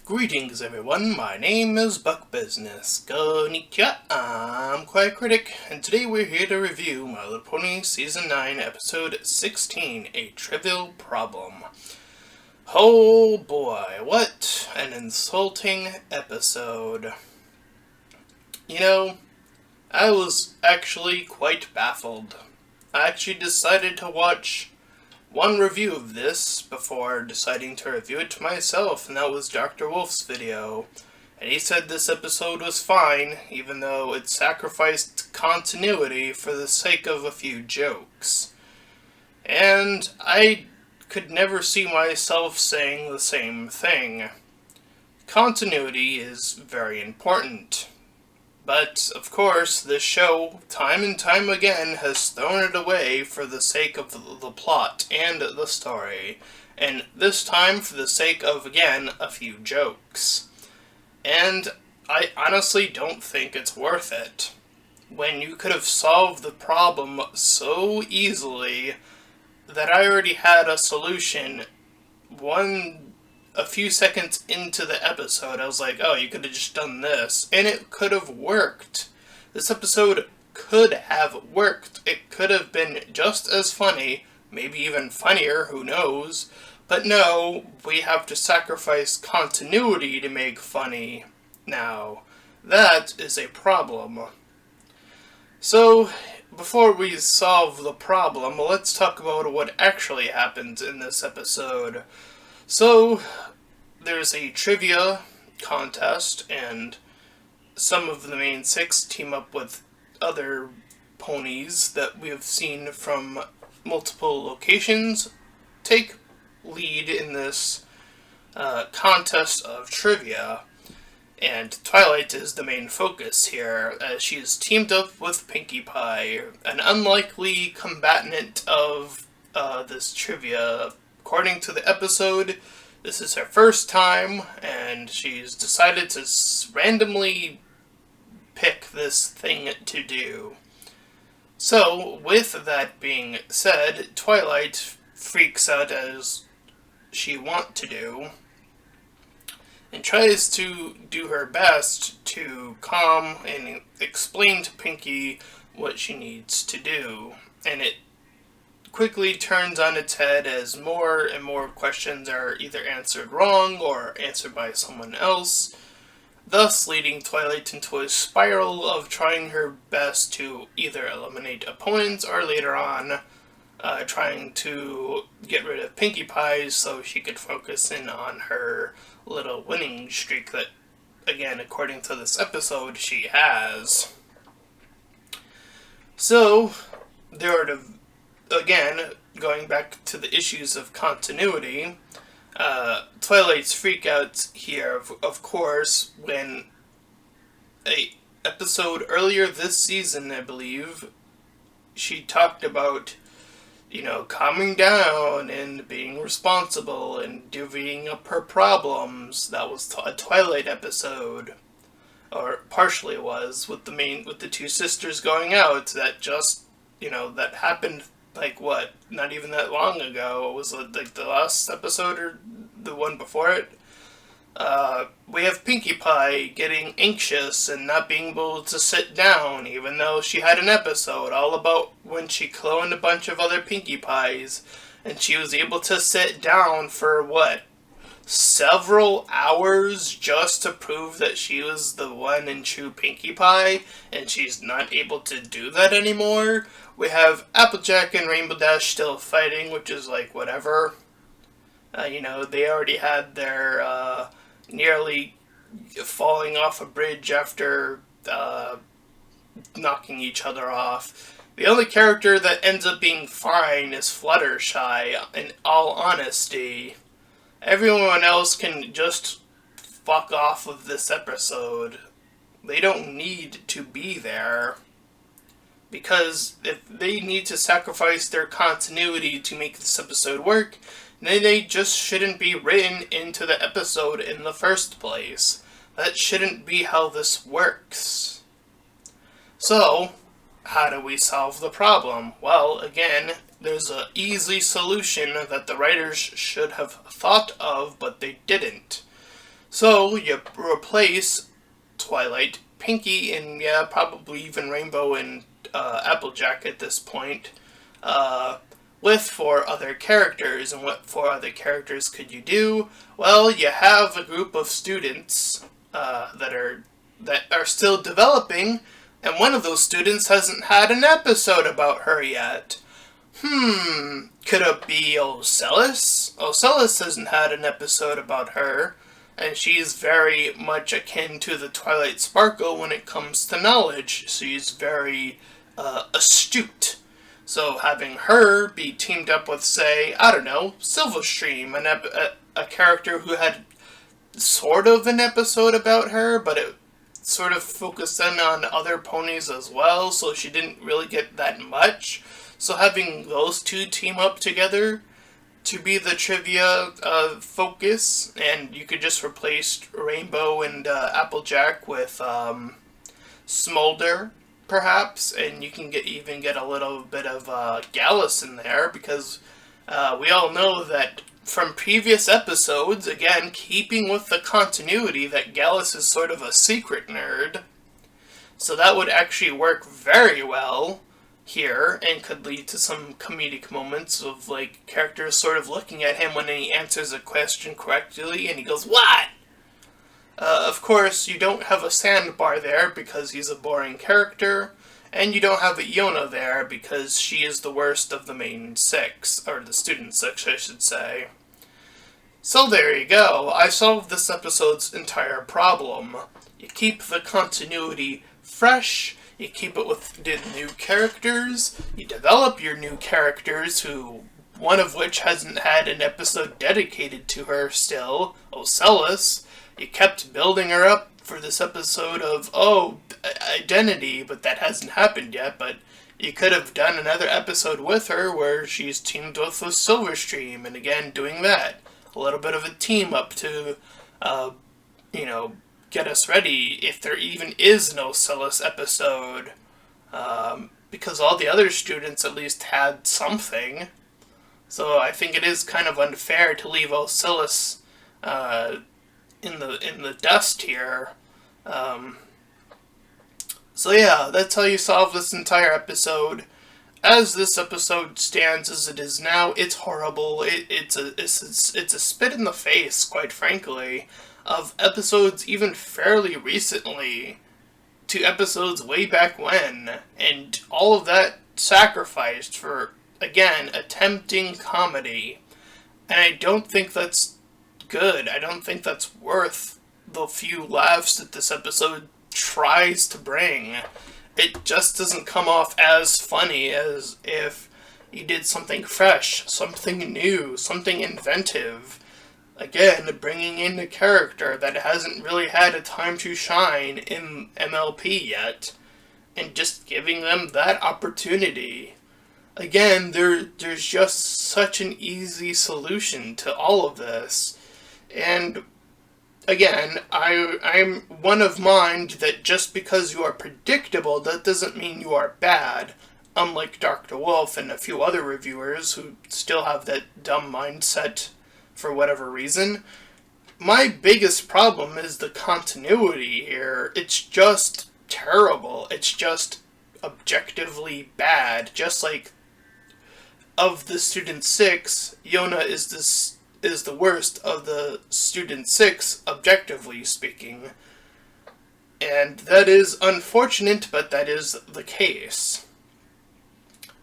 Greetings everyone, my name is Buck Business. Konnichiwa, I'm Kawaii Critic, and today we're here to review My Little Pony Season 9, Episode 16, A Trivial Problem. Oh boy, what an insulting episode. You know, I was actually quite baffled. I actually decided to watch one review of this before deciding to review it myself, and that was Dr. Wolf's video. And he said this episode was fine, even though it sacrificed continuity for the sake of a few jokes. And I could never see myself saying the same thing. Continuity is very important. But, of course, this show, time and time again, has thrown it away for the sake of the plot and the story. And this time for the sake of, again, a few jokes. And I honestly don't think it's worth it. When you could have solved the problem so easily that I already had a solution a few seconds into the episode. I was like, oh, you could have just done this. And it could have worked. This episode could have worked. It could have been just as funny, maybe even funnier, who knows. But no, we have to sacrifice continuity to make funny now. That is a problem. So, before we solve the problem, let's talk about what actually happens in this episode. So, there's a trivia contest, and some of the main six team up with other ponies that we have seen from multiple locations take lead in this contest of trivia. And Twilight is the main focus here, as she is teamed up with Pinkie Pie, an unlikely combatant of this trivia. According to the episode, this is her first time, and she's decided to randomly pick this thing to do. So, with that being said, Twilight freaks out as she wants to do, and tries to do her best to calm and explain to Pinkie what she needs to do. And it quickly turns on its head as more and more questions are either answered wrong or answered by someone else, thus leading Twilight into a spiral of trying her best to either eliminate opponents or later on trying to get rid of Pinkie Pie so she could focus in on her little winning streak that, again, according to this episode, she has. So, again, going back to the issues of continuity, Twilight's freakouts here, of course, when a episode earlier this season, I believe, she talked about, calming down and being responsible and divvying up her problems. That was a Twilight episode, or partially was, with the two sisters going out. That just, that happened. Not even that long ago. It was like the last episode or the one before it. We have Pinkie Pie getting anxious and not being able to sit down, even though she had an episode all about when she cloned a bunch of other Pinkie Pies, and she was able to sit down for, several hours just to prove that she was the one and true Pinkie Pie, and she's not able to do that anymore. We have Applejack and Rainbow Dash still fighting, which is whatever. They already had their nearly falling off a bridge after knocking each other off. The only character that ends up being fine is Fluttershy, in all honesty. Everyone else can just fuck off of this episode. They don't need to be there. Because if they need to sacrifice their continuity to make this episode work, then they just shouldn't be written into the episode in the first place. That shouldn't be how this works. So, how do we solve the problem? Well, again, there's an easy solution that the writers should have thought of, but they didn't. So you replace Twilight, Pinkie, and yeah, probably even Rainbow and Applejack at this point, with 4 other characters. And what 4 other characters could you do? Well, you have a group of students that are still developing, and one of those students hasn't had an episode about her yet. Could it be Ocellus? Ocellus hasn't had an episode about her, and she's very much akin to the Twilight Sparkle when it comes to knowledge. She's very astute. So having her be teamed up with, say, I don't know, Silverstream, a character who had sort of an episode about her, but it sort of focused in on other ponies as well, so she didn't really get that much. So having those 2 team up together to be the trivia focus, and you could just replace Rainbow and Applejack with Smolder, perhaps, and you can even get a little bit of Gallus in there, because we all know that from previous episodes, again, keeping with the continuity, that Gallus is sort of a secret nerd. So that would actually work very well here, and could lead to some comedic moments of, like, characters sort of looking at him when he answers a question correctly, and he goes, "What?" Of course, you don't have a Sandbar there, because he's a boring character, and you don't have a Yona there, because she is the worst of the main 6, or the student 6, I should say. So there you go. I solved this episode's entire problem. You keep the continuity fresh, you keep it with the new characters, you develop your new characters, one of which hasn't had an episode dedicated to her still, Ocellus. You kept building her up for this episode of, Identity, but that hasn't happened yet, but you could have done another episode with her where she's teamed with the Silverstream, and again, doing that. A little bit of a team up to, get us ready if there even is no Ocellus episode, because all the other students at least had something. So I think it is kind of unfair to leave Ocellus in the dust here. So yeah, that's how you solve this entire episode. As this episode stands as it is now, it's horrible. It's a spit in the face, quite frankly, of episodes even fairly recently to episodes way back when, and all of that sacrificed for, again, attempting comedy. And I don't think that's good. I don't think that's worth the few laughs that this episode tries to bring. It just doesn't come off as funny as if you did something fresh, something new, something inventive. Again, bringing in a character that hasn't really had a time to shine in MLP yet, and just giving them that opportunity. Again, there's just such an easy solution to all of this. And again, I'm one of mind that just because you are predictable, that doesn't mean you are bad. Unlike Dr. Wolf and a few other reviewers who still have that dumb mindset for whatever reason. My biggest problem is the continuity here. It's just terrible. It's just objectively bad. Just like of the Student 6, Yona is the worst of the Student 6, objectively speaking. And that is unfortunate, but that is the case.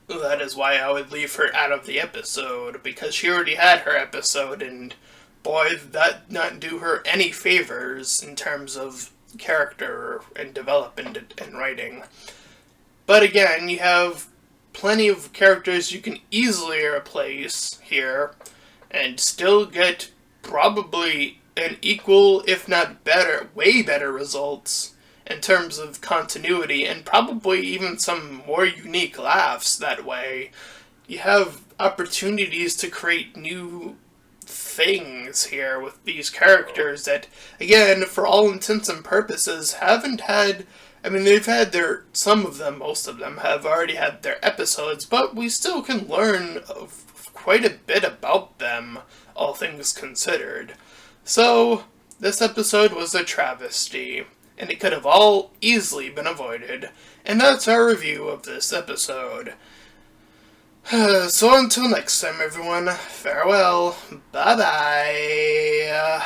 That is why I would leave her out of the episode, because she already had her episode, and boy, that not do her any favors in terms of character and development and writing. But again, you have plenty of characters you can easily replace here, and still get probably an equal, if not better, way better results in terms of continuity, and probably even some more unique laughs that way. You have opportunities to create new things here with these characters that, again, for all intents and purposes, haven't had... I mean, they've had some of them, most of them, have already had their episodes, but we still can learn quite a bit about them, all things considered. So, This episode was a travesty, and it could have all easily been avoided. And that's our review of this episode. So until next time, everyone, farewell, bye-bye.